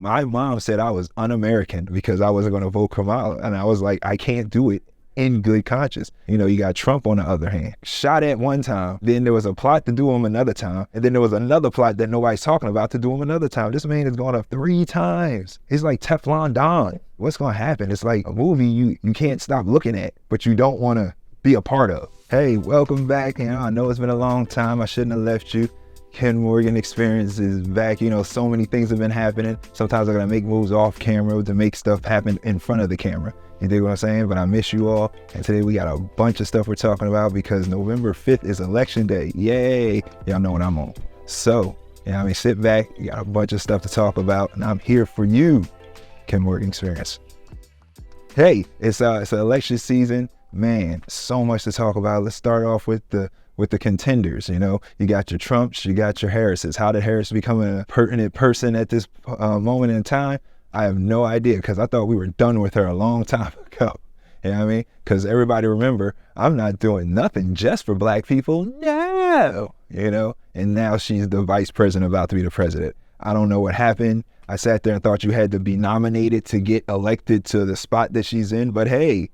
My mom said I was un-American because I wasn't going to vote Kamala. And I was like, I can't do it in good conscience. You got Trump on the other hand, shot at one time. Then there was a plot to do him another time. And then there was another plot that nobody's talking about to do him another time. This man has gone up 3 times. He's like Teflon Don. What's going to happen? It's like a movie you can't stop looking at, but you don't want to be a part of. Hey, welcome back. I know it's been a long time. I shouldn't have left you. Kenn Morgan Xperience is back. So many things have been happening. Sometimes I gotta make moves off camera to make stuff happen in front of the camera. You dig what I'm saying? But I miss you all. And today we got a bunch of stuff we're talking about because November 5th is election day. Yay. Y'all know what I'm on. So, sit back. You got a bunch of stuff to talk about and I'm here for you, Kenn Morgan Xperience. Hey, it's election season. Man, so much to talk about. Let's start off with the contenders. You got your Trumps, you got your Harrises. How did Harris become a pertinent person at this moment in time? I have no idea, because I thought we were done with her a long time ago. You know what I mean? Because everybody remember, I'm not doing nothing just for black people. No, and now she's the vice president about to be the president. I don't know what happened. I sat there and thought you had to be nominated to get elected to the spot that she's in. But hey,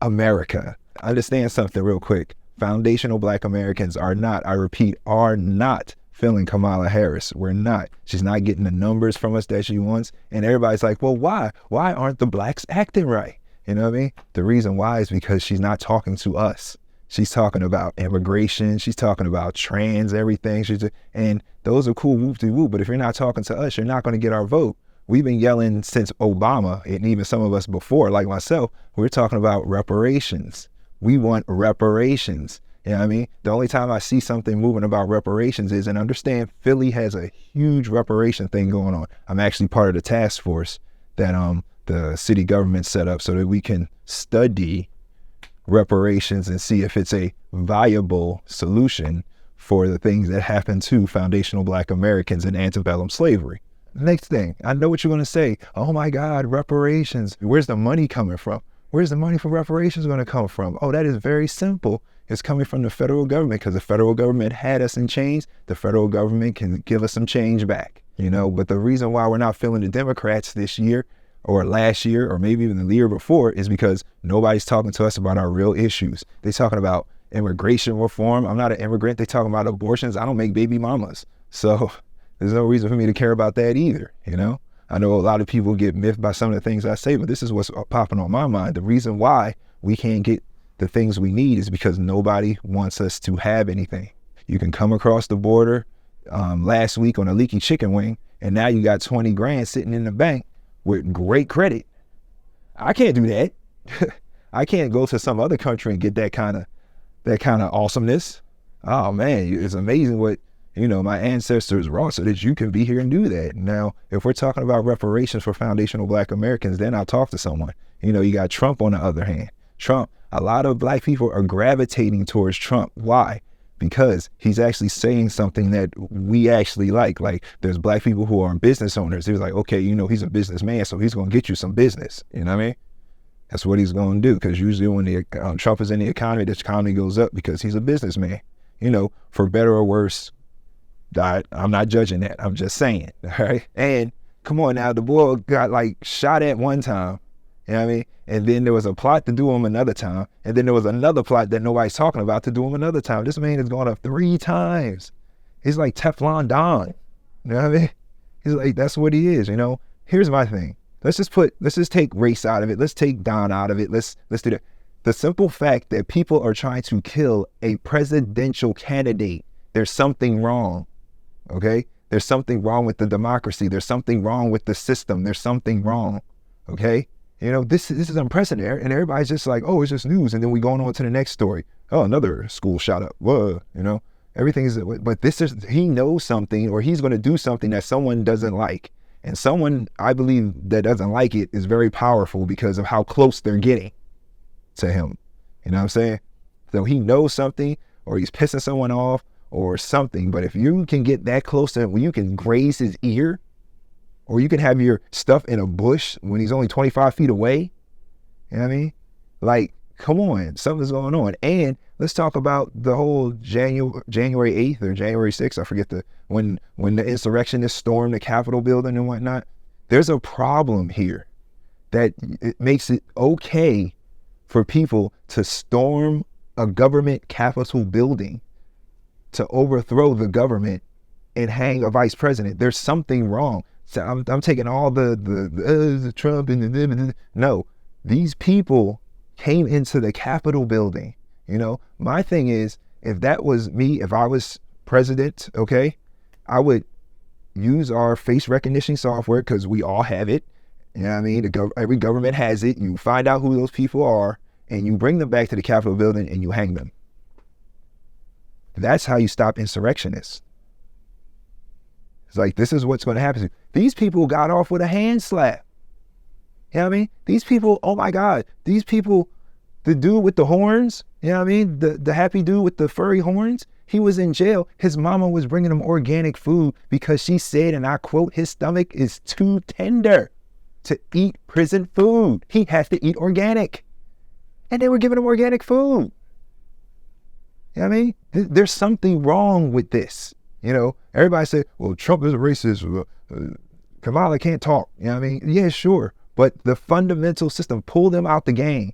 America. Understand something real quick. Foundational black Americans are not, I repeat, are not feeling Kamala Harris. We're not. She's not getting the numbers from us that she wants. And everybody's like, well, why? Why aren't the blacks acting right? You know what I mean? The reason why is because she's not talking to us. She's talking about immigration. She's talking about trans, everything. And those are cool, whoop-de-whoop. But if you're not talking to us, you're not going to get our vote. We've been yelling since Obama, and even some of us before, like myself, we're talking about reparations. We want reparations. You know what I mean? The only time I see something moving about reparations is, and understand, Philly has a huge reparation thing going on. I'm actually part of the task force that the city government set up so that we can study reparations and see if it's a viable solution for the things that happen to foundational black Americans in antebellum slavery. Next thing, I know what you're going to say. Oh my God, reparations. Where's the money coming from? Where's the money for reparations going to come from? Oh, that is very simple. It's coming from the federal government, because the federal government had us in chains. The federal government can give us some change back, But the reason why we're not feeling the Democrats this year or last year or maybe even the year before is because nobody's talking to us about our real issues. They're talking about immigration reform. I'm not an immigrant. They're talking about abortions. I don't make baby mamas. So there's no reason for me to care about that either, I know a lot of people get miffed by some of the things I say, but this is what's popping on my mind. The reason why we can't get the things we need is because nobody wants us to have anything. You can come across the border last week on a leaky chicken wing, and now you got 20 grand sitting in the bank with great credit. I can't do that. I can't go to some other country and get that kind of awesomeness. Oh man, it's amazing what my ancestors wrought so that you can be here and do that. Now, if we're talking about reparations for foundational black Americans, then I'll talk to someone. You got Trump on the other hand. Trump, a lot of black people are gravitating towards Trump. Why? Because he's actually saying something that we actually like. Like, there's black people who are business owners. He's like, okay, he's a businessman, so he's going to get you some business. You know what I mean? That's what he's going to do, because usually when Trump is in the economy goes up because he's a businessman. For better or worse, I'm not judging that. I'm just saying, all right? And come on now, the boy got shot at one time, you know what I mean? And then there was a plot to do him another time. And then there was another plot that nobody's talking about to do him another time. This man has gone up 3 times. He's like Teflon Don, you know what I mean? He's like, that's what he is, Here's my thing. Let's just take race out of it. Let's take Don out of it. Let's do that. The simple fact that people are trying to kill a presidential candidate, there's something wrong. Okay, there's something wrong with the democracy. There's something wrong with the system. There's something wrong. Okay, this is unprecedented, and everybody's just like, oh, it's just news, and then we going on to the next story. Oh, another school shot up. Whoa, everything is. But he knows something, or he's going to do something that someone doesn't like, and someone I believe that doesn't like it is very powerful because of how close they're getting to him. You know what I'm saying? So he knows something, or he's pissing someone off, or something. But if you can get that close to him, when you can graze his ear, or you can have your stuff in a bush when he's only 25 feet away, you know what I mean? Like, come on, something's going on. And let's talk about the whole January 8th or January 6th. I forget when the insurrectionists stormed the Capitol building and whatnot. There's a problem here that it makes it okay for people to storm a government capitol building to overthrow the government and hang a vice president. There's something wrong. So I'm taking all the Trump and no, these people came into the Capitol building. You know, my thing is, if that was me, if I was president, okay, I would use our face recognition software because we all have it. You know what I mean? Every government has it. You find out who those people are and you bring them back to the Capitol building and you hang them. That's how you stop insurrectionists. It's like, this is what's going to happen. These people got off with a hand slap. You know what I mean? These people, oh my God, these people, the dude with the horns, you know what I mean? The happy dude with the furry horns, he was in jail. His mama was bringing him organic food because she said, and I quote, his stomach is too tender to eat prison food. He has to eat organic. And they were giving him organic food. You know what I mean? There's something wrong with this. You know, everybody said, well, Trump is a racist. Kamala can't talk. You know what I mean? Yeah, sure. But the fundamental system, pull them out the game.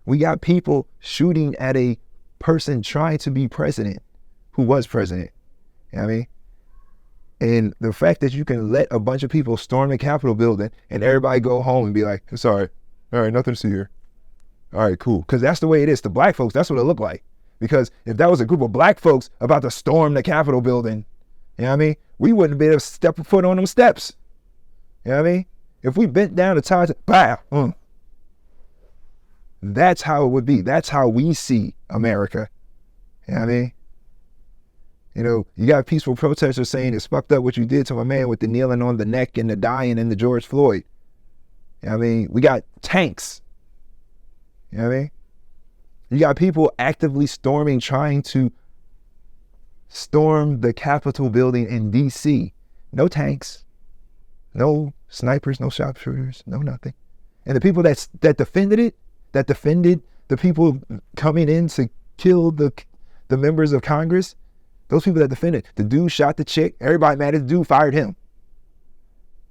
We got people shooting at a person trying to be president who was president. You know what I mean? And the fact that you can let a bunch of people storm the Capitol building and everybody go home and be like, it's all right. All right, nothing to see here. All right, cool. Because that's the way it is to black folks. That's what it looked like. Because if that was a group of black folks about to storm the Capitol building, you know what I mean? We wouldn't be able to step a foot on them steps. You know what I mean? If we bent down the tires, bow. That's how it would be. That's how we see America. You know what I mean? You know, you got peaceful protesters saying it's fucked up what you did to my man with the kneeling on the neck and the dying and the George Floyd. You know what I mean? We got tanks. You know what I mean? You got people actively storming, trying to storm the Capitol building in DC. No tanks, no snipers, no sharpshooters, no nothing. And the people that defended it, that defended the people coming in to kill the members of Congress, those people that defended, the dude shot the chick, everybody mad at the dude, fired him.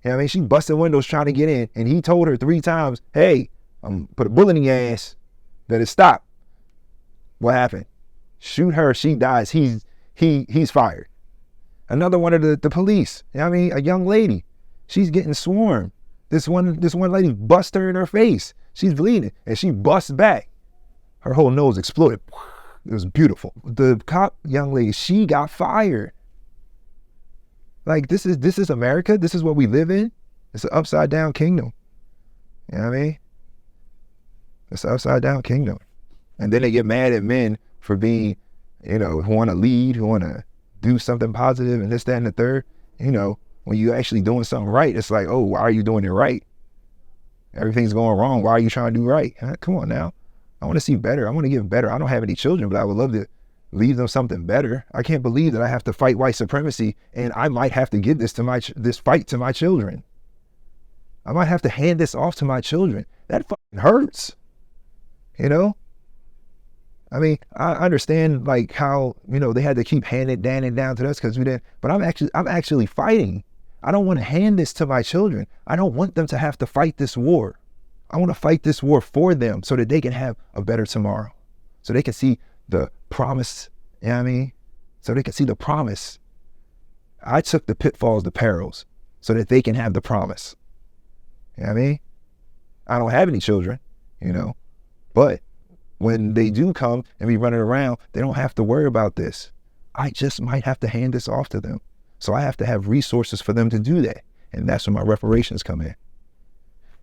You know what I mean? She busted windows trying to get in, and he told her 3 times, hey, I'm put a bullet in your ass, better stop. What happened? Shoot her, she dies, he's fired. Another one of the police, you know what I mean? A young lady, she's getting swarmed. This one lady bust her in her face. She's bleeding, and she busts back. Her whole nose exploded. It was beautiful. The cop young lady, she got fired. Like, this is America. This is what we live in. It's an upside down kingdom. You know what I mean? It's an upside down kingdom. And then they get mad at men for being, you know, who want to lead, who want to do something positive and this, that, and the third. You know, when you actually doing something right, it's like, oh, why are you doing it right? Everything's going wrong. Why are you trying to do right? Come on now. I want to see better. I want to give better. I don't have any children, but I would love to leave them something better. I can't believe that I have to fight white supremacy and I might have to give this fight to my children. I might have to hand this off to my children. That fucking hurts. You know? I mean, I understand like how, you know, they had to keep handing it down to us because we didn't, but I'm actually fighting. I don't want to hand this to my children. I don't want them to have to fight this war. I want to fight this war for them so that they can have a better tomorrow. So they can see the promise, you know what I mean? So they can see the promise. I took the pitfalls, the perils, so that they can have the promise. You know what I mean? I don't have any children, you know, but when they do come and be running around, they don't have to worry about this. I just might have to hand this off to them. So I have to have resources for them to do that. And that's when my reparations come in.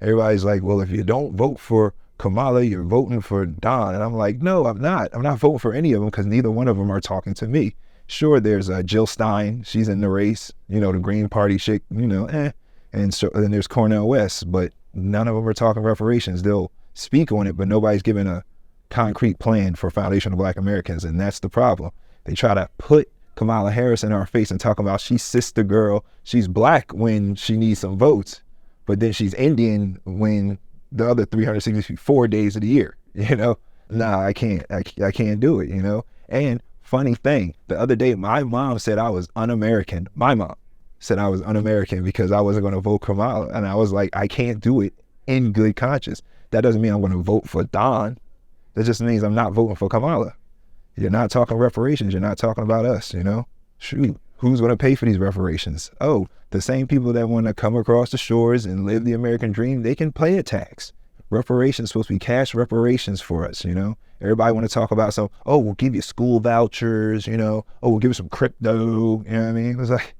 Everybody's like, well, if you don't vote for Kamala, you're voting for Don. And I'm like, no, I'm not. I'm not voting for any of them because neither one of them are talking to me. Sure, there's Jill Stein. She's in the race, you know, the Green Party chick, you know, And so then there's Cornel West, but none of them are talking reparations. They'll speak on it, but nobody's giving a concrete plan for foundational Black Americans. And that's the problem. They try to put Kamala Harris in our face and talk about she's sister girl. She's Black when she needs some votes, but then she's Indian when the other 364 days of the year, you know? Nah, I can't do it, you know? And funny thing, the other day, my mom said I was un-American. My mom said I was un-American because I wasn't going to vote Kamala. And I was like, I can't do it in good conscience. That doesn't mean I'm going to vote for Don. That just means I'm not voting for Kamala. You're not talking reparations. You're not talking about us, you know? Shoot, who's going to pay for these reparations? Oh, the same people that want to come across the shores and live the American dream, they can pay a tax. Reparations supposed to be cash reparations for us, you know? Everybody want to talk about some, oh, we'll give you school vouchers, you know? Oh, we'll give you some crypto, you know what I mean? It was like,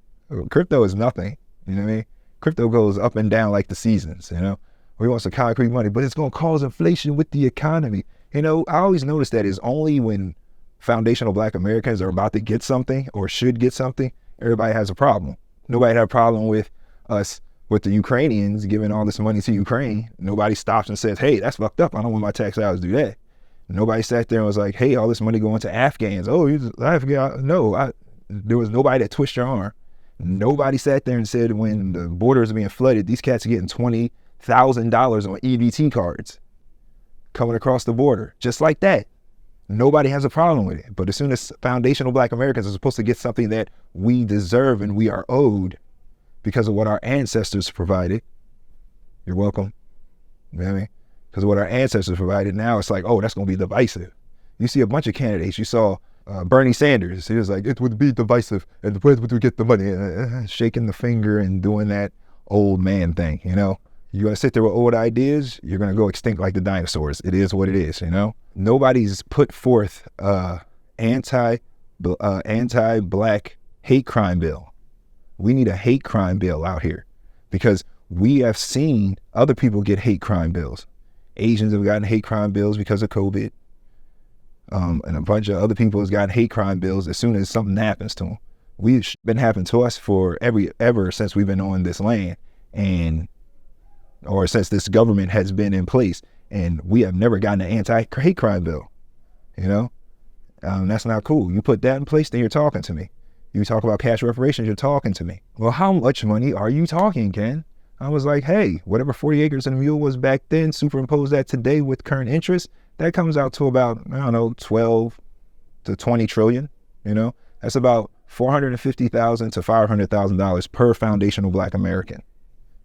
crypto is nothing, you know what I mean? Crypto goes up and down like the seasons, you know? We want some concrete money, but it's going to cause inflation with the economy. You know, I always notice that it's only when foundational Black Americans are about to get something or should get something, everybody has a problem. Nobody had a problem with us, with the Ukrainians giving all this money to Ukraine. Nobody stops and says, hey, that's fucked up. I don't want my tax dollars to do that. Nobody sat there and was like, hey, all this money going to Afghans. Oh, Afghan. No, there was nobody that twisted your arm. Nobody sat there and said when the borders are being flooded, these cats are getting $20,000 on EBT cards coming across the border, just like that. Nobody has a problem with it. But as soon as foundational Black Americans are supposed to get something that we deserve and we are owed because of what our ancestors provided, you're welcome. You know what I mean? Because of what our ancestors provided, now it's like, oh, that's going to be divisive. You see a bunch of candidates. You saw Bernie Sanders. He was like, it would be divisive. And where would we get the money? Shaking the finger and doing that old man thing, you know? You're going to sit there with old ideas, you're going to go extinct like the dinosaurs. It is what it is, you know? Nobody's put forth anti-Black hate crime bill. We need a hate crime bill out here because we have seen other people get hate crime bills. Asians have gotten hate crime bills because of COVID. And a bunch of other people have gotten hate crime bills as soon as something happens to them. We've been happening to us for ever since we've been on this land or since this government has been in place, and we have never gotten an anti-hate crime bill, you know? That's not cool. You put that in place, then you're talking to me. You talk about cash reparations, you're talking to me. Well, how much money are you talking, Ken? I was like, hey, whatever 40 acres and a mule was back then, superimpose that today with current interest, that comes out to about, I don't know, 12 to 20 trillion, you know? That's about $450,000 to $500,000 per foundational Black American.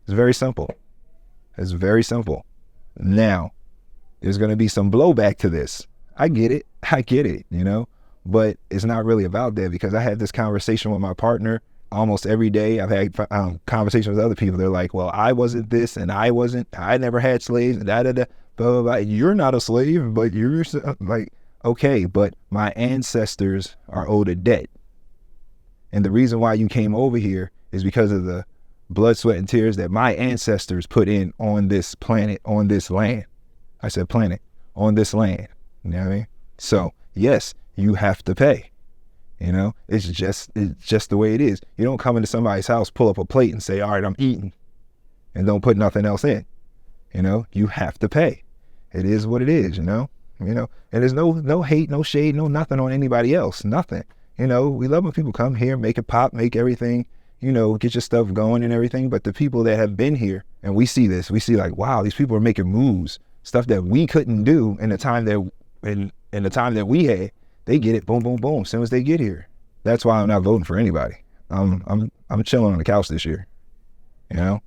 It's very simple. It's very simple. Now, there's going to be some blowback to this. I get it, you know, but it's not really about that because I had this conversation with my partner almost every day. I've had conversations with other people. They're like, well, I wasn't this and I never had slaves and blah, blah, blah. You're not a slave, but you're like, okay, but my ancestors are owed a debt. And the reason why you came over here is because of the blood, sweat, and tears that my ancestors put in on this planet, on this land. I said planet, on this land. You know what I mean? So, yes, you have to pay. You know, it's just the way it is. You don't come into somebody's house, pull up a plate and say, all right, I'm eating, and don't put nothing else in. You know, you have to pay. It is what it is, you know? And there's no hate, no shade, no nothing on anybody else, nothing. You know, we love when people come here, make it pop, make everything, you know, get your stuff going and everything. But the people that have been here, and we see this, we see like, wow, these people are making moves, stuff that we couldn't do in the time that in the time that we had. They get it, boom, boom, boom, as soon as they get here. That's why I'm not voting for anybody. I'm chilling on the couch this year. You know,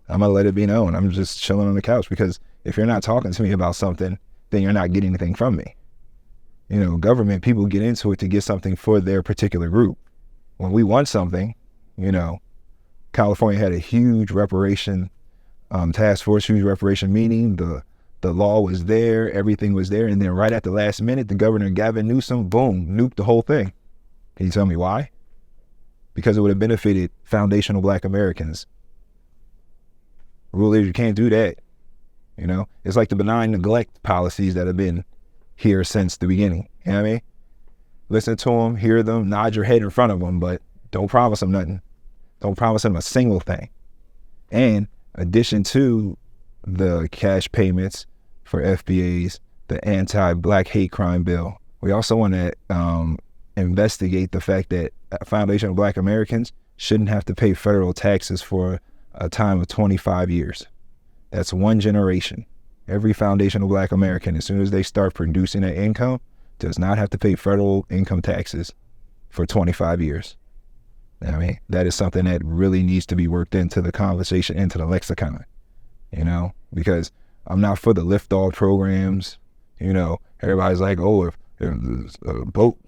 I'm gonna let it be known. I'm just chilling on the couch because if you're not talking to me about something, then you're not getting anything from me. You know, government people get into it to get something for their particular group. When we want something, you know, California had a huge reparation task force, huge reparation meeting. The law was there, everything was there, and then right at the last minute, the governor, Gavin Newsom, boom, nuked the whole thing. Can you tell me why? Because it would have benefited foundational Black Americans. Rule is you can't do that. You know, it's like the benign neglect policies that have been here since the beginning. You know what I mean? Listen to them, hear them, nod your head in front of them, but don't promise them nothing. Don't promise them a single thing. And addition to the cash payments for FBAs, the anti-Black hate crime bill, we also want to investigate the fact that foundational Black Americans shouldn't have to pay federal taxes for a time of 25 years. That's one generation. Every foundational Black American, as soon as they start producing an income, does not have to pay federal income taxes for 25 years. I mean, that is something that really needs to be worked into the conversation, into the lexicon, because I'm not for the lift off programs. Everybody's like, oh, if a boat,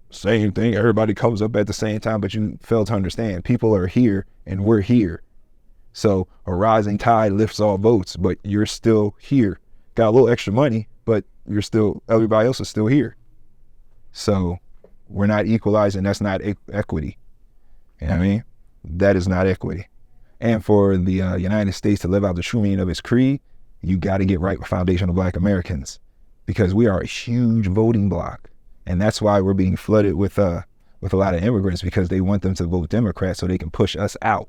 same thing, everybody comes up at the same time, but you fail to understand people are here and we're here. So a rising tide lifts all boats, but you're still here. Got a little extra money, but everybody else is still here. So we're not equalizing. That's not equity. You know what I mean? That is not equity. And for the United States to live out the true meaning of its creed, you got to get right with foundational Black Americans, because we are a huge voting bloc. And that's why we're being flooded with a lot of immigrants, because they want them to vote Democrat so they can push us out.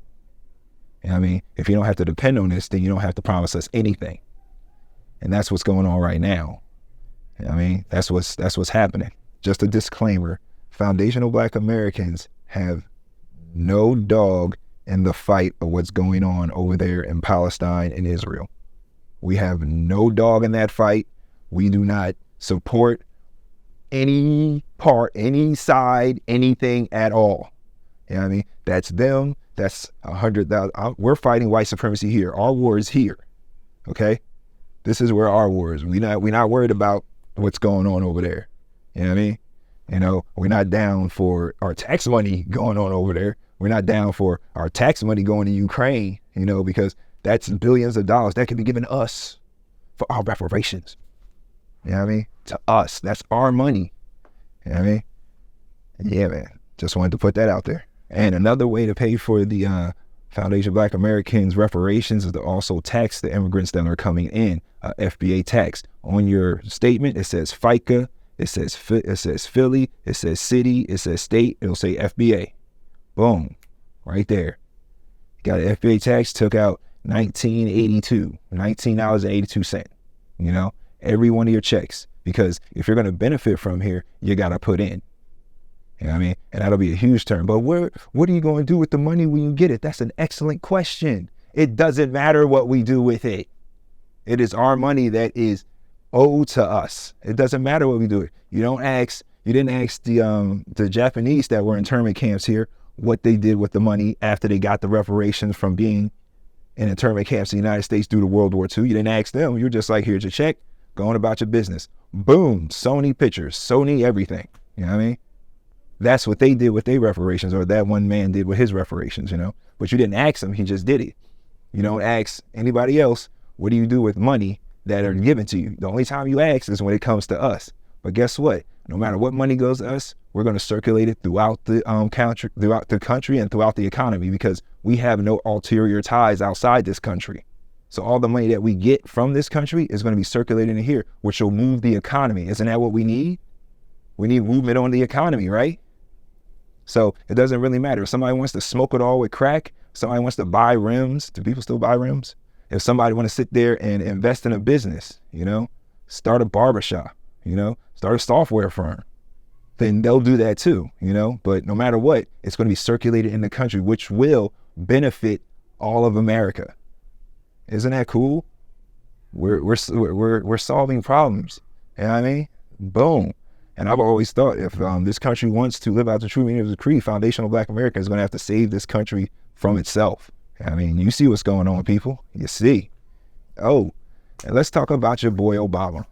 You know what I mean? If you don't have to depend on this, then you don't have to promise us anything. And that's what's going on right now. You know what I mean? That's what's happening. Just a disclaimer, foundational Black Americans have no dog in the fight of what's going on over there in Palestine and Israel. We have no dog in that fight. We do not support any part, any side, anything at all. You know what I mean? That's them. That's 100,000. We're fighting white supremacy here. Our war is here. Okay? This is where our war is. We're not worried about what's going on over there. You know what I mean? We're not down for our tax money going on over there. We're not down for our tax money going to Ukraine, because that's billions of dollars that can be given us for our reparations. You know what I mean? To us. That's our money. You know what I mean? Yeah, man. Just wanted to put that out there. And another way to pay for the Foundation Black Americans reparations is to also tax the immigrants that are coming in, FBA tax. On your statement, it says FICA, it says Philly, it says city, it says state, it'll say FBA. Boom, right there. Got an FBA tax, took out $19.82, every one of your checks. Because if you're going to benefit from here, you got to put in. You know what I mean? And that'll be a huge term. But what are you going to do with the money when you get it? That's an excellent question. It doesn't matter what we do with it. It is our money that is owed to us. It doesn't matter what we do with it. You didn't ask the Japanese that were in internment camps here what they did with the money after they got the reparations from being in internment camps in the United States due to World War II. You didn't ask them. You're just like, here's your check, go on about your business. Boom, Sony pictures, Sony everything. You know what I mean? That's what they did with their reparations, or that one man did with his reparations, But you didn't ask him, he just did it. You don't ask anybody else, what do you do with money that are given to you? The only time you ask is when it comes to us. But guess what? No matter what money goes to us, we're going to circulate it throughout the country and throughout the economy, because we have no ulterior ties outside this country. So all the money that we get from this country is going to be circulated in here, which will move the economy. Isn't that what we need? We need movement on the economy, right? So it doesn't really matter. If somebody wants to smoke it all with crack, somebody wants to buy rims. Do people still buy rims? If somebody want to sit there and invest in a business, start a barbershop, start a software firm, then they'll do that too, But no matter what, it's going to be circulated in the country, which will benefit all of America. Isn't that cool? We're solving problems. You know what I mean? Boom. And I've always thought if this country wants to live out the true meaning of the creed, foundational Black America is going to have to save this country from itself. I mean, you see what's going on, people. You see. Oh, and let's talk about your boy Obama.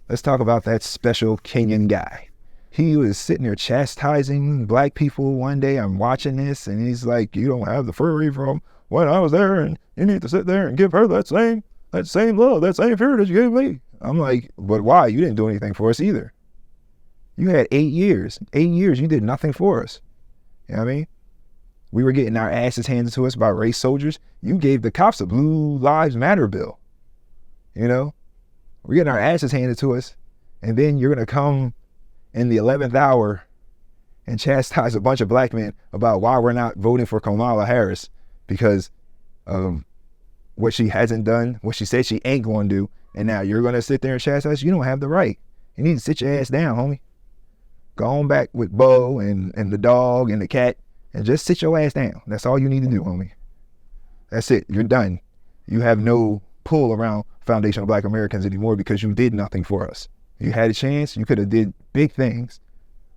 Let's talk about that special Kenyan guy. He was sitting there chastising Black people one day. I'm watching this, and he's like, you don't have the furry from when I was there, and you need to sit there and give her that same love, that same fear that you gave me. I'm like, but why? You didn't do anything for us either. You had 8 years. 8 years, you did nothing for us. You know what I mean? We were getting our asses handed to us by race soldiers. You gave the cops a Blue Lives Matter bill. We're getting our asses handed to us. And then you're going to come in the 11th hour and chastise a bunch of Black men about why we're not voting for Kamala Harris because of what she hasn't done, what she said she ain't going to do. And now you're going to sit there and chastise. You don't have the right. You need to sit your ass down, homie. Go on back with Bo and the dog and the cat and just sit your ass down. That's all you need to do, homie. That's it. You're done. You have no pull around foundational Black Americans anymore because you did nothing for us. You had a chance. You could have did big things.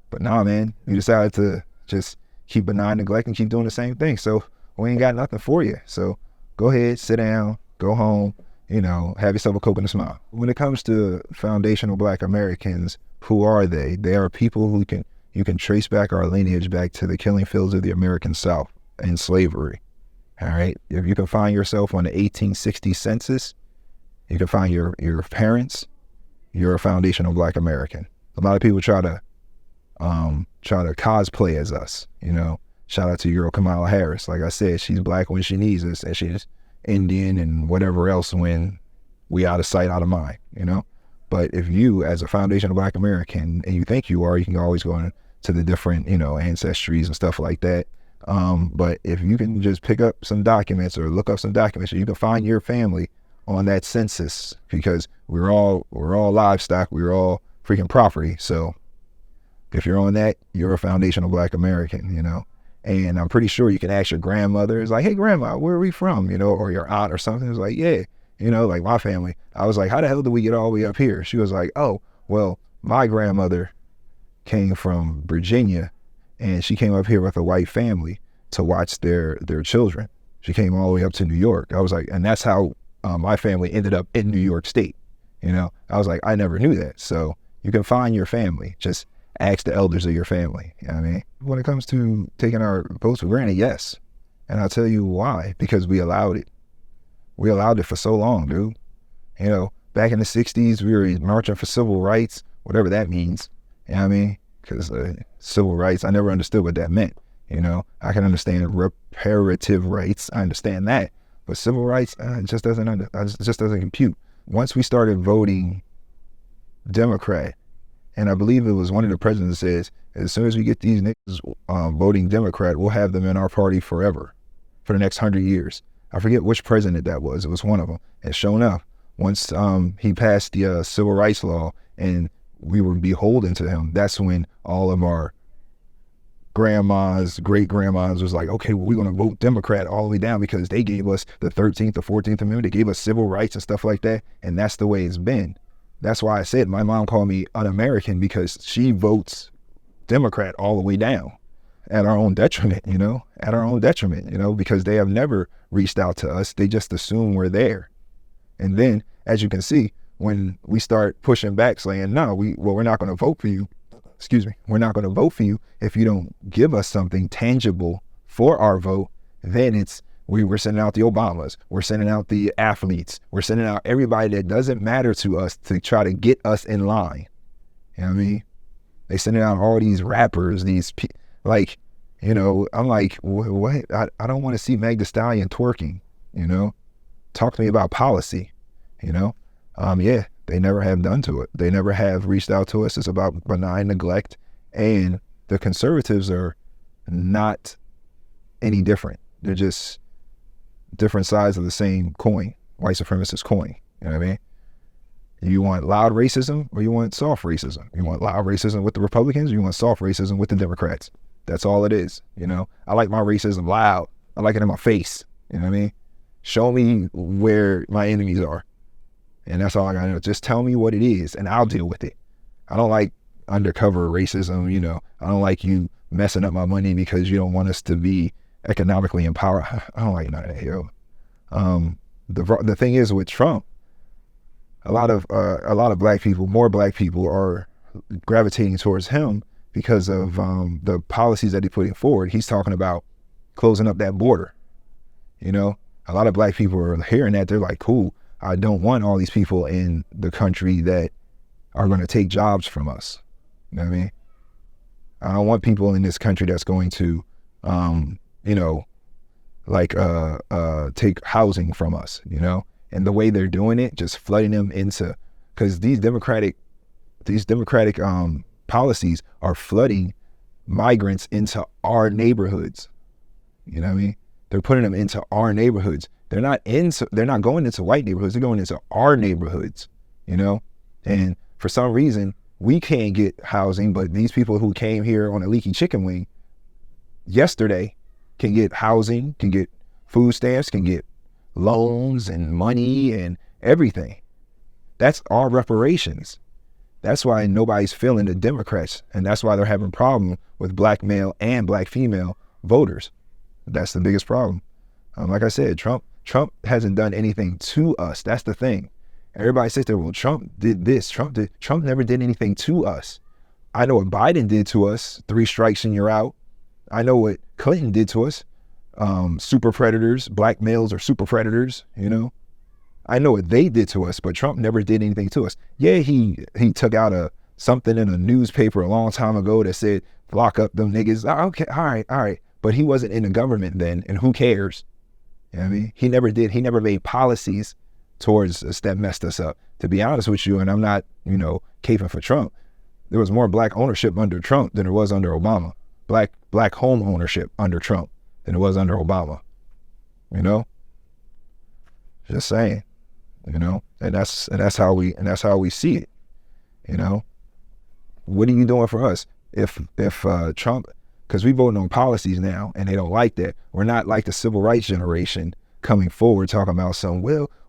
But nah, man, you decided to just keep benign neglect and keep doing the same thing. So we ain't got nothing for you. So go ahead, sit down, go home, have yourself a Coke and a smile. When it comes to foundational Black Americans, who are they? They are people who you can trace back our lineage back to the killing fields of the American South and slavery. All right. If you can find yourself on the 1860 census, you can find your parents, you're a foundational Black American. A lot of people try to cosplay as us, Shout out to your girl Kamala Harris. Like I said, she's Black when she needs us, and she's Indian and whatever else when we out of sight, out of mind, But if you, as a foundational Black American, and you think you are, you can always go into the different, ancestries and stuff like that. But if you can just pick up some documents or look up some documents, you can find your family on that census, because we're all livestock, we're all freaking property. So if you're on that, you're a foundational Black American, And I'm pretty sure you can ask your grandmother, it's like, hey grandma, where are we from? Or your aunt or something. It's like, yeah, like my family. I was like, how the hell did we get all the way up here? She was like, oh, well, my grandmother came from Virginia, and she came up here with a white family to watch their children. She came all the way up to New York. I was like, and that's how my family ended up in New York State. I was like, I never knew that. So you can find your family. Just ask the elders of your family. You know what I mean? When it comes to taking our votes for granted, yes. And I'll tell you why. Because we allowed it. We allowed it for so long, dude. Back in the 60s, we were marching for civil rights, whatever that means. You know what I mean? Because civil rights, I never understood what that meant. I can understand reparative rights. I understand that. But civil rights, it just doesn't compute. Once we started voting Democrat, and I believe it was one of the presidents says, as soon as we get these niggas voting Democrat, we'll have them in our party forever, for the next 100 years. I forget which president that was. It was one of them. And sure enough, once he passed the civil rights law and we were beholden to him, that's when all of our grandmas, great-grandmas was like, okay, well, we're going to vote Democrat all the way down because they gave us the 13th or 14th Amendment. They gave us civil rights and stuff like that. And that's the way it's been. That's why I said my mom called me un-American, because she votes Democrat all the way down at our own detriment, at our own detriment, because they have never reached out to us. They just assume we're there. And then, as you can see, when we start pushing back saying, no, we're not going to vote for you. We're not going to vote for you if you don't give us something tangible for our vote. Then we're sending out the Obamas, we're sending out the athletes, we're sending out everybody that doesn't matter to us to try to get us in line. You know what I mean? They sending out all these rappers, I'm like, what? I don't want to see Meg Thee Stallion twerking, Talk to me about policy, Yeah, they never have done to it. They never have reached out to us. It's about benign neglect. And the conservatives are not any different. They're just different sides of the same coin, white supremacist coin. You know what I mean? You want loud racism or you want soft racism? You want loud racism with the Republicans or you want soft racism with the Democrats? That's all it is. I like my racism loud. I like it in my face. You know what I mean? Show me where my enemies are. And that's all I gotta know. Just tell me what it is and I'll deal with it. I don't like undercover racism, I don't like you messing up my money because you don't want us to be economically empowered. I don't like none of that, yo. The thing is with Trump, a lot of black people, more black people are gravitating towards him because of the policies that he's putting forward. He's talking about closing up that border. A lot of black people are hearing that. They're like, cool, I don't want all these people in the country that are going to take jobs from us. You know what I mean? I don't want people in this country that's going to, take housing from us, And the way they're doing it, just flooding them into, because these democratic policies are flooding migrants into our neighborhoods. You know what I mean? They're putting them into our neighborhoods. They're not going into white neighborhoods. They're going into our neighborhoods, And for some reason, we can't get housing, but these people who came here on a leaky chicken wing yesterday can get housing, can get food stamps, can get loans and money and everything. That's our reparations. That's why nobody's feeling the Democrats, and that's why they're having a problem with black male and black female voters. That's the biggest problem. Like I said, Trump hasn't done anything to us. That's the thing. Everybody sits there, well, Trump did this. Trump never did anything to us. I know what Biden did to us, 3 strikes and you're out. I know what Clinton did to us. Super predators, black males are super predators, you know. I know what they did to us, but Trump never did anything to us. Yeah, he took out something in a newspaper a long time ago that said, lock up them niggas. Okay, all right. But he wasn't in the government then, and who cares? You know what I mean? He never made policies towards us that messed us up. To be honest with you, and I'm not, caping for Trump, there was more black ownership under Trump than there was under Obama. Black home ownership under Trump than it was under Obama. Just saying, and that's how we see it. What are you doing for us? If Trump, because we voting on policies now and they don't like that. We're not like the civil rights generation coming forward talking about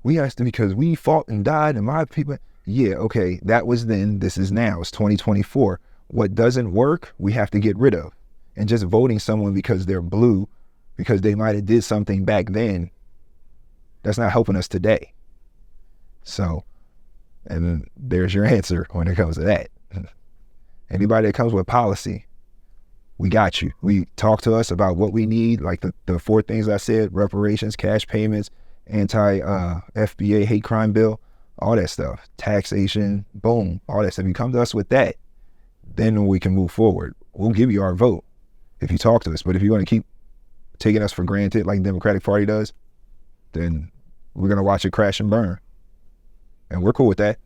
we asked them because we fought and died and my people. Yeah, okay, that was then, this is now, it's 2024. What doesn't work, we have to get rid of. And just voting someone because they're blue, because they might have did something back then, that's not helping us today. So, and there's your answer when it comes to that. Anybody that comes with policy, we got you. We talk to us about what we need, like the 4 things I said: reparations, cash payments, anti-FBA hate crime bill, all that stuff, taxation, boom, all that stuff. You come to us with that, then we can move forward. We'll give you our vote if you talk to us. But if you're going to keep taking us for granted like the Democratic Party does, then we're going to watch it crash and burn. And we're cool with that.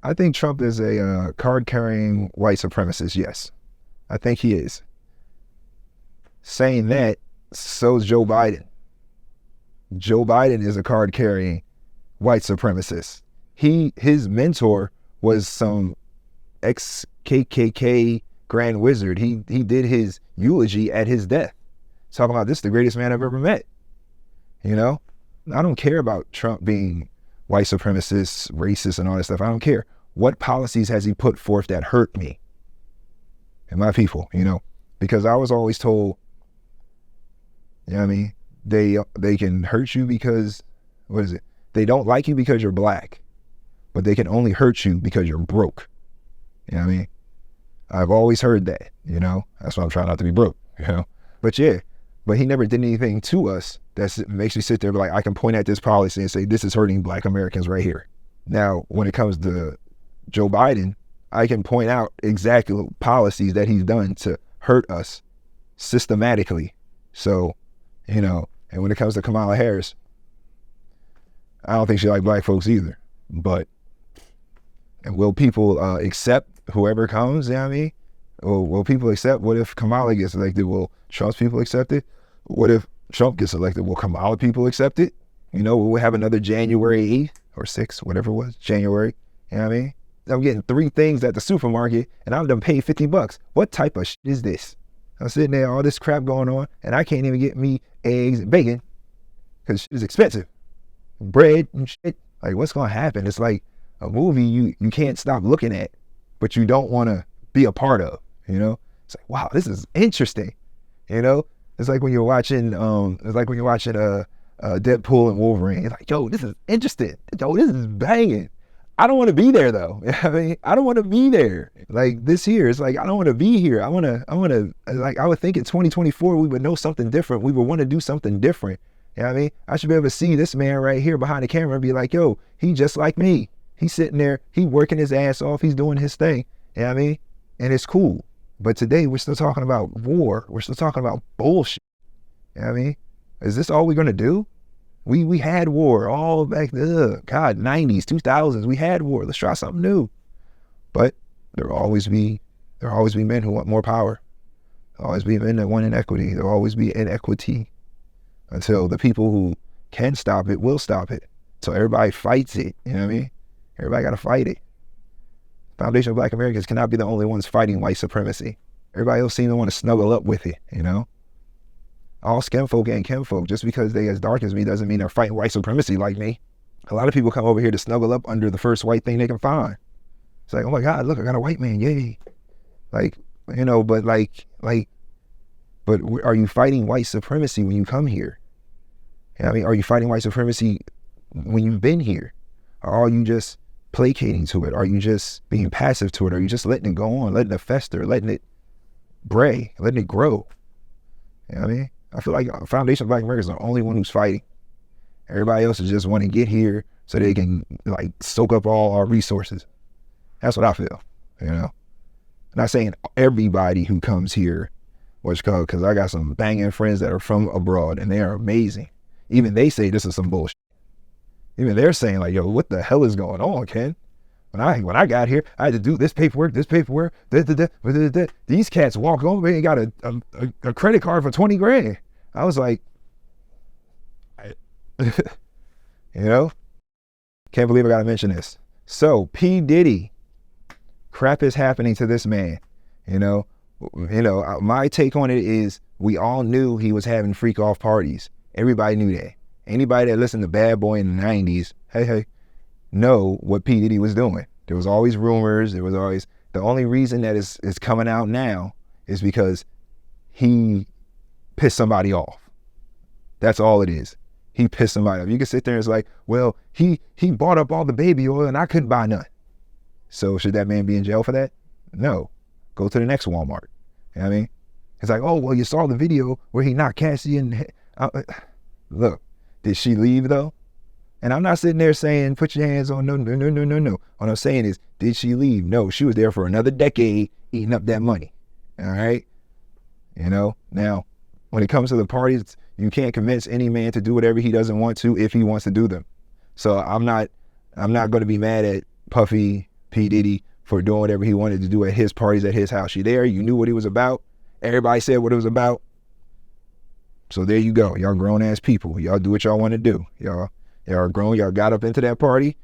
I think Trump is a card-carrying white supremacist, yes. I think he is. Saying that, so is Joe Biden. Joe Biden is a card-carrying white supremacist. His mentor was some ex-KKK Grand Wizard. He did his eulogy at his death, talking about, this is the greatest man I've ever met. I don't care about Trump being white supremacist, racist, and all that stuff. I don't care. What policies has he put forth that hurt me and my people, Because I was always told, they can hurt you because, they don't like you because you're black, but they can only hurt you because you're broke. I've always heard that, That's why I'm trying not to be broke, But he never did anything to us that makes me sit there like, I can point at this policy and say, this is hurting black Americans right here. Now, when it comes to Joe Biden, I can point out exactly policies that he's done to hurt us systematically. So, and when it comes to Kamala Harris, I don't think she likes black folks either. But, and will people accept whoever comes, Will people accept? What if Kamala gets elected? Will Trump's people accept it? What if Trump gets elected? Will Kamala people accept it? Will we have another January 8th or 6th, whatever it was, January? I'm getting 3 things at the supermarket and I'm done paid $50. What type of shit is this? I'm sitting there, all this crap going on, and I can't even get me eggs and bacon because shit is expensive. Bread and shit. Like, what's going to happen? It's like a movie you can't stop looking at, but you don't want to be a part of. It's like, wow, this is interesting. It's like when you're watching Deadpool and Wolverine. It's like, yo, this is interesting. Yo, this is banging. I don't want to be there though. I don't want to be there. Like this year, it's like, I don't want to be here. I would think in 2024, we would know something different. We would want to do something different. I should be able to see this man right here behind the camera and be like, yo, he just like me. He's sitting there, he working his ass off. He's doing his thing. And it's cool. But today we're still talking about war. We're still talking about bullshit. Is this all we're going to do? We had war all back the 90s, 2000s. We had war. Let's try something new. But there'll always be men who want more power. There'll always be men that want inequity. There'll always be inequity until the people who can stop it will stop it. So everybody fights it. Everybody got to fight it. Foundation of Black Americans cannot be the only ones fighting white supremacy. Everybody else seems to want to snuggle up with it, All skin folk ain't kin folk. Just because they as dark as me doesn't mean they're fighting white supremacy like me. A lot of people come over here to snuggle up under the first white thing they can find. It's like, oh my God, look, I got a white man, yay. But But are you fighting white supremacy when you come here? You know what I mean? Are you fighting white supremacy when you've been here? Or are you just placating to it? Are you just being passive to it? Are you just letting it go on, letting it fester, letting it bray, letting it grow? You know what I mean? I feel like Foundation of Black America is the only one who's fighting. Everybody else is just want to get here so they can like soak up all our resources. That's what I feel, you know? I'm not saying everybody who comes here, because I got some banging friends that are from abroad and they are amazing. Even they say this is some bullshit. Even they're saying like, yo, what the hell is going on, Ken? When I got here, I had to do this paperwork. These cats walk over and got a credit card for 20 grand. I was like, you know, can't believe I got to mention this. So P. Diddy, crap is happening to this man. You know, my take on it is we all knew he was having freak off parties. Everybody knew that. Anybody that listened to Bad Boy in the 90s, hey, know what P. Diddy was doing. There was always rumors. There was always, the only reason that is coming out now is because he pissed somebody off. That's all it is. He pissed somebody off. You can sit there and it's like, well, he bought up all the baby oil and I couldn't buy none. So should that man be in jail for that? No. Go to the next Walmart. You know what I mean? It's like, oh, well, you saw the video where he knocked Cassie in. Look, did she leave though? And I'm not sitting there saying, put your hands on, no. What I'm saying is, did she leave? No, she was there for another decade eating up that money. All right? You know, now, when it comes to the parties, you can't convince any man to do whatever he doesn't want to if he wants to do them. So I'm not going to be mad at Puffy, P. Diddy, for doing whatever he wanted to do at his parties at his house. You there, you knew what he was about. Everybody said what it was about. So there you go. Y'all grown ass people. Y'all do what y'all want to do. Y'all are grown. Y'all got up into that party.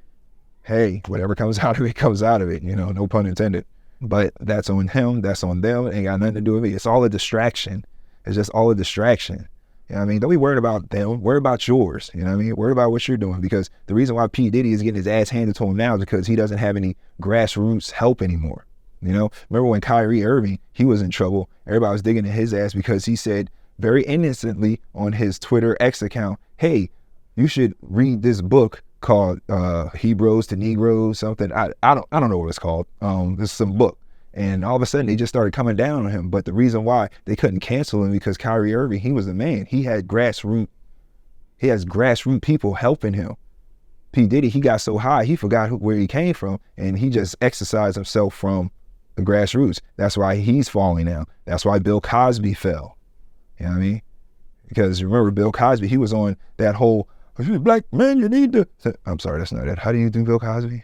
Hey, whatever comes out of it, comes out of it. You know, no pun intended. But that's on him. That's on them. It ain't got nothing to do with me. It's all a distraction. It's just all a distraction. You know what I mean? Don't be worried about them. Worry about yours. You know what I mean? Worry about what you're doing, because the reason why P. Diddy is getting his ass handed to him now is because he doesn't have any grassroots help anymore. You know, remember when Kyrie Irving, he was in trouble. Everybody was digging at his ass because he said very innocently on his Twitter X account, hey, you should read this book called Hebrews to Negroes, something. I don't know what it's called. This is some book. And all of a sudden they just started coming down on him. But the reason why they couldn't cancel him because Kyrie Irving, he was the man. He has grassroots people helping him. P. Diddy, he got so high, he forgot where he came from, and he just exercised himself from the grassroots. That's why he's falling now. That's why Bill Cosby fell. You know what I mean? Because remember, Bill Cosby, he was on that whole, if you're a black man, you need to, I'm sorry, that's not it. How do you do Bill Cosby?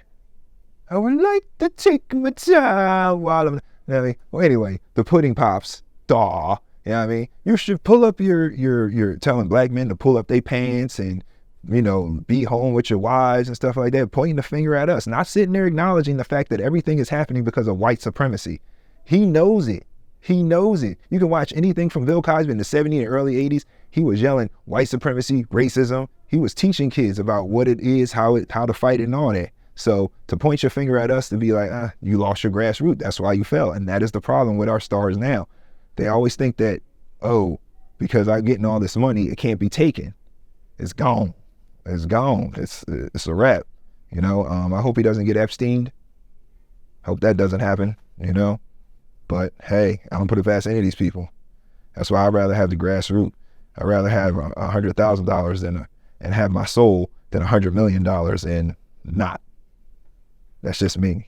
I would like to take my time while I'm, you know what I mean? Well, anyway, the pudding pops, you know what I mean? You should pull up you're telling black men to pull up their pants and, you know, be home with your wives and stuff like that, pointing the finger at us, not sitting there acknowledging the fact that everything is happening because of white supremacy. He knows it. He knows it. You can watch anything from Bill Cosby in the 70s and early 80s. He was yelling white supremacy, racism. He was teaching kids about what it is, how to fight it and all that. So to point your finger at us to be like, you lost your grassroots, that's why you fell. And that is the problem with our stars now. They always think that, oh, because I'm getting all this money, it can't be taken. It's gone. It's gone. It's a wrap. You know, I hope he doesn't get Epsteined. Hope that doesn't happen, you know. But hey, I don't put it past any of these people. That's why I'd rather have the grassroots. I'd rather have $100,000 and have my soul than $100 million and not. That's just me.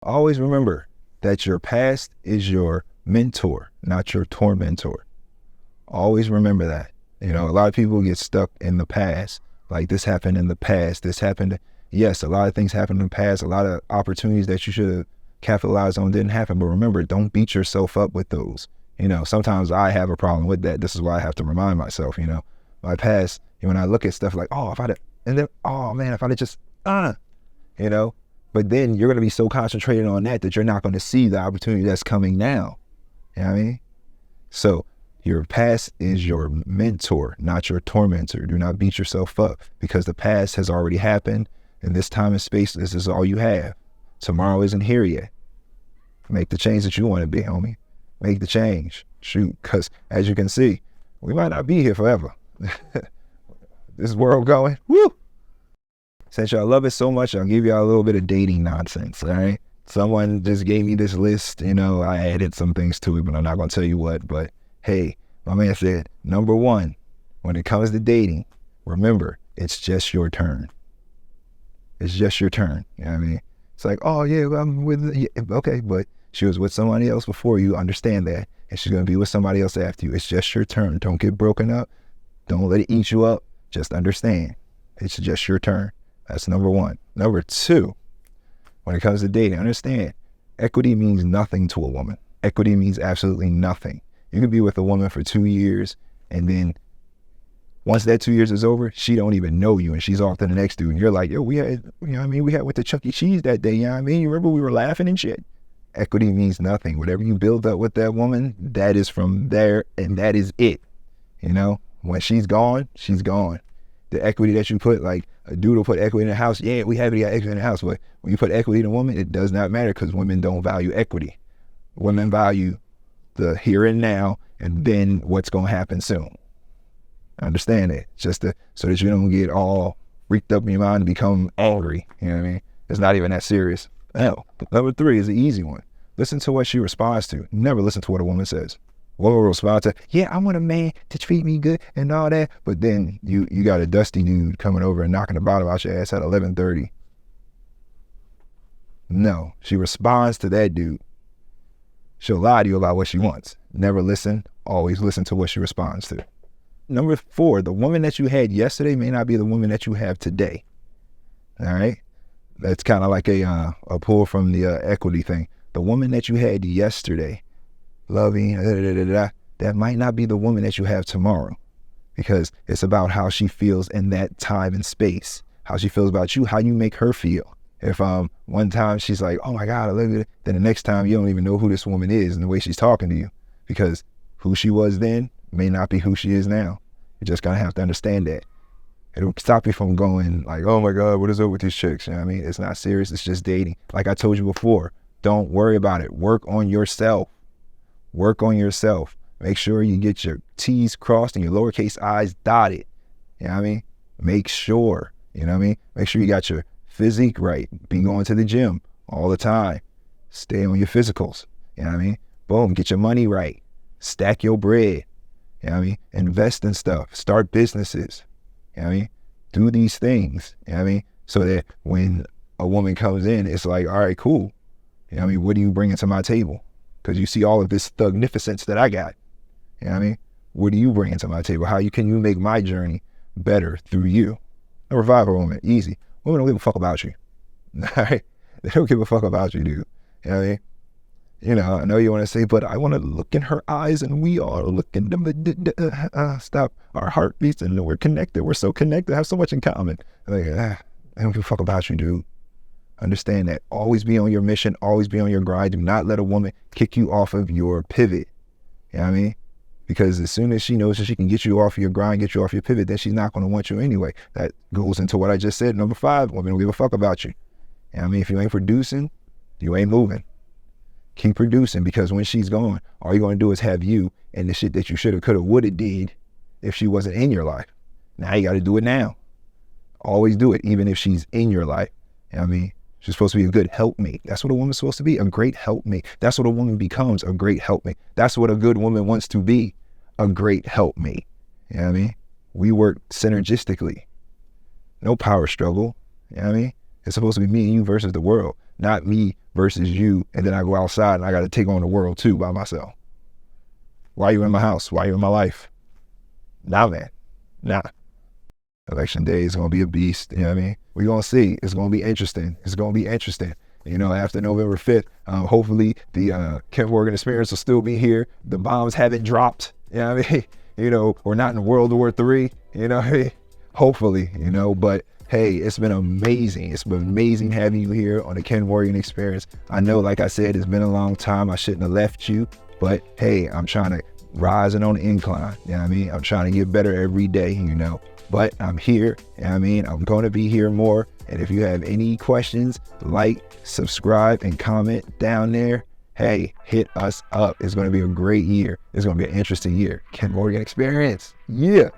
Always remember that your past is your mentor, not your tormentor. Always remember that. You know, a lot of people get stuck in the past. Like, this happened in the past. This happened. Yes, a lot of things happened in the past. A lot of opportunities that you should have capitalized on didn't happen. But remember, don't beat yourself up with those. You know, sometimes I have a problem with that. This is why I have to remind myself, you know, my past, when I look at stuff like, oh, if I'd have, and then, oh man, if I'd have just, you know, but then you're going to be so concentrated on that you're not going to see the opportunity that's coming now. You know what I mean? So your past is your mentor, not your tormentor. Do not beat yourself up because the past has already happened. And this time and space, this is all you have. Tomorrow isn't here yet. Make the change that you want to be, homie. Make the change. Shoot, because as you can see, we might not be here forever. This world going, woo! Since y'all love it so much, I'll give y'all a little bit of dating nonsense, all right? Someone just gave me this list, I added some things to it, but I'm not going to tell you what. But hey, my man said, number one, when it comes to dating, remember, it's just your turn. It's just your turn. You know what I mean? It's like, oh yeah, I'm with, yeah, okay, but she was with somebody else before you, understand that. And she's going to be with somebody else after you. It's just your turn. Don't get broken up. Don't let it eat you up. Just understand. It's just your turn. That's number one. Number two, when it comes to dating, understand, equity means nothing to a woman. Equity means absolutely nothing. You can be with a woman for 2 years, and then once that 2 years is over, she don't even know you, and she's off to the next dude. And you're like, yo, we had went to Chuck E. Cheese that day, you know what I mean? You remember we were laughing and shit? Equity means nothing. Whatever you build up with that woman, that is from there, and that is it. When she's gone, she's gone. The equity that you put, like a dude will put equity in the house. Yeah, we have equity in the house, but when you put equity in a woman, it does not matter because women don't value equity. Women value the here and now, and then what's going to happen soon. Understand it, so that you don't get all freaked up in your mind and become angry. You know what I mean? It's not even that serious. Hell, number three is the easy one. Listen to what she responds to. Never listen to what a woman says. A woman will respond to, yeah, I want a man to treat me good and all that, but then you got a dusty dude coming over and knocking the bottom out your ass at 11:30. No, she responds to that dude. She'll lie to you about what she wants. Never listen. Always listen to what she responds to. Number four, the woman that you had yesterday may not be the woman that you have today. All right? That's kind of like a pull from the equity thing. The woman that you had yesterday, loving, that might not be the woman that you have tomorrow, because it's about how she feels in that time and space, how she feels about you, how you make her feel. If one time she's like, oh my God, I love you, then the next time you don't even know who this woman is and the way she's talking to you, because who she was then may not be who she is now. You're just gonna have to understand that. It'll stop you from going like, oh my God, what is up with these chicks? You know what I mean? It's not serious, it's just dating. Like I told you before, don't worry about it. Work on yourself. Work on yourself. Make sure you get your T's crossed and your lowercase i's dotted. You know what I mean? Make sure, you know what I mean? Make sure you got your physique right. Be going to the gym all the time. Stay on your physicals. You know what I mean? Boom, get your money right. Stack your bread. You know what I mean? Invest in stuff. Start businesses. You know what I mean? Do these things. You know what I mean? So that when a woman comes in, it's like, all right, cool. You know what I mean? What do you bring to my table? Because you see all of this thugnificence that I got. You know what I mean? What do you bring to my table? Can you make my journey better through you? A revival woman, easy. Women don't give a fuck about you. All right? They don't give a fuck about you, dude. You know what I mean? I know you want to say, but I want to look in her eyes and we are looking, stop. Our heartbeats and we're connected. We're so connected. I have so much in common. Like, I don't give a fuck about you, dude. Understand that. Always be on your mission. Always be on your grind. Do not let a woman kick you off of your pivot. You know what I mean? Because as soon as she knows that she can get you off your grind, get you off your pivot, then she's not going to want you anyway. That goes into what I just said. Number 5, women don't give a fuck about you. You know what I mean? If you ain't producing, you ain't moving. Keep producing, because when she's gone, all you're going to do is have you and the shit that you should have, could have, would have did if she wasn't in your life. Now you got to do it now. Always do it, even if she's in your life. You know what I mean? She's supposed to be a good helpmate. That's what a woman's supposed to be, a great helpmate. That's what a woman becomes, a great helpmate. That's what a good woman wants to be, a great helpmate. You know what I mean? We work synergistically. No power struggle. You know what I mean? It's supposed to be me and you versus the world, not me versus you, and then I go outside and I got to take on the world too by myself. Why are you in my house? Why are you in my life? Nah, man. Nah. Election day is going to be a beast. You know what I mean? We're going to see. It's going to be interesting. It's going to be interesting. After November 5th, hopefully the Kenn Morgan Xperience will still be here. The bombs haven't dropped. You know what I mean? We're not in World War III. You know what I mean? Hopefully, but hey, it's been amazing. It's been amazing having you here on the Kenn Morgan Xperience. I know, like I said, it's been a long time. I shouldn't have left you, but hey, I'm trying to rise and on the incline. You know what I mean? I'm trying to get better every day, but I'm here. You know what I mean? I'm going to be here more. And if you have any questions, like, subscribe, and comment down there. hey, hit us up. It's going to be a great year. It's going to be an interesting year. Kenn Morgan Xperience. Yeah.